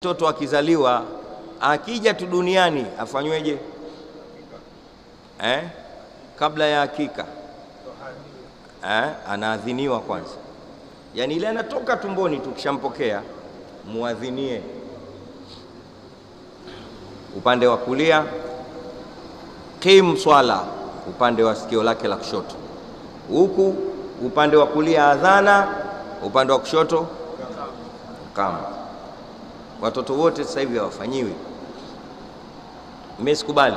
Mtoto akizaliwa akija tu duniani afanyweje? Kabla ya hakika anaadhiniwa kwanza. Yani ile anatoka tumboni tukishampokea muadhinie. Upande wa kulia qim swala, upande wa sikio lake la kushoto. Huku upande wa kulia adhana, upande wa kushoto kama. Watoto wote sasa hivi hawafanyiwi. Mimi sikubali.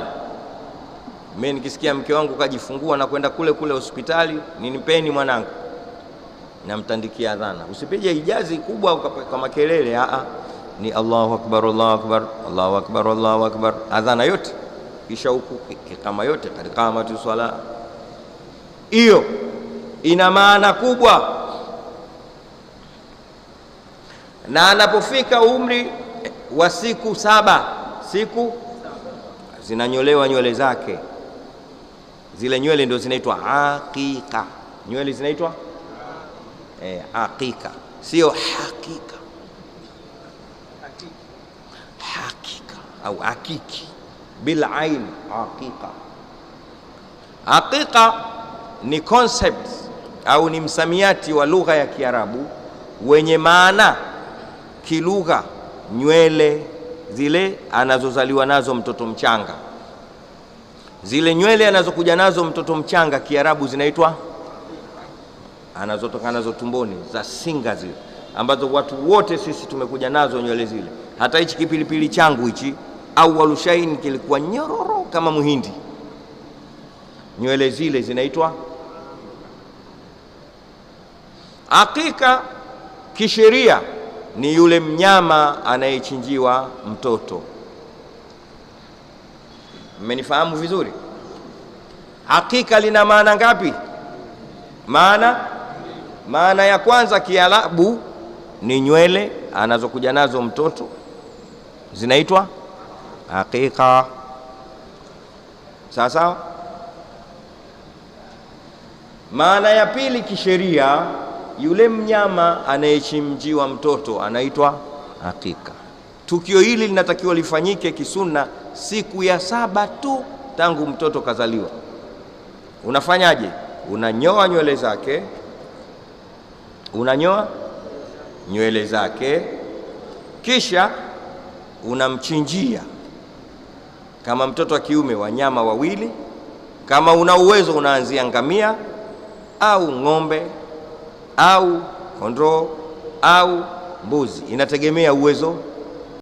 Mimi nikisikia mke wangu kajifungua na kwenda kule hospitali, ninipeni mwanangu, namtandikia adhana. Usipige ijazi kubwa kwa makelele, ni Allahu akbar, Allahu akbar, Allahu akbar, Allahu akbar, adhana yote, kisha huku kama yote kama tu swala. Hiyo ina maana kubwa. Na anapofika umri wa siku 7 zinanyolewa nywele zake. Zile nywele ndio zinaitwa aqiqa. Nywele zinaitwa aqiqa, sio hakika. Hakika au akiki bil ain, aqiqa. Aqiqa ni concept au ni msamiati wa lugha ya Kiarabu wenye maana kilugha nywele zile anazozaliwa nazo mtoto mchanga. Zile nywele anazokuja nazo mtoto mchanga Kiarabu zinaitwa, anazotoka nazo tumboni, za singa zile, ambazo watu wote sisi tumekuja nazo nywele zile. Hata hichi kipilipili changu hichi au walushaini kilikuwa nyororo kama muhindi. Nywele zile zinaitwa akika. Kisheria ni yule mnyama anayechinjiwa mtoto. Mmenifahamu vizuri? Hakika lina maana ngapi? Maana ya kwanza Kiarabu ni nywele anazokuja nazo mtoto zinaitwa hakika. Sawa sawa? Maana ya pili kisheria, yule mnyama anayechinjiwa mtoto anaitwa hakika. Tukio hili linatakiwa lifanyike kisunna siku ya 7 tu tangu mtoto kazaliwa. Unafanyaje? Unanyoa nywele zake, kisha unamchinjia. Kama mtoto wa kiume, wanyama wawili. Kama una uwezo unaanzia ngamia au ng'ombe au kondoo au mbuzi, inategemea uwezo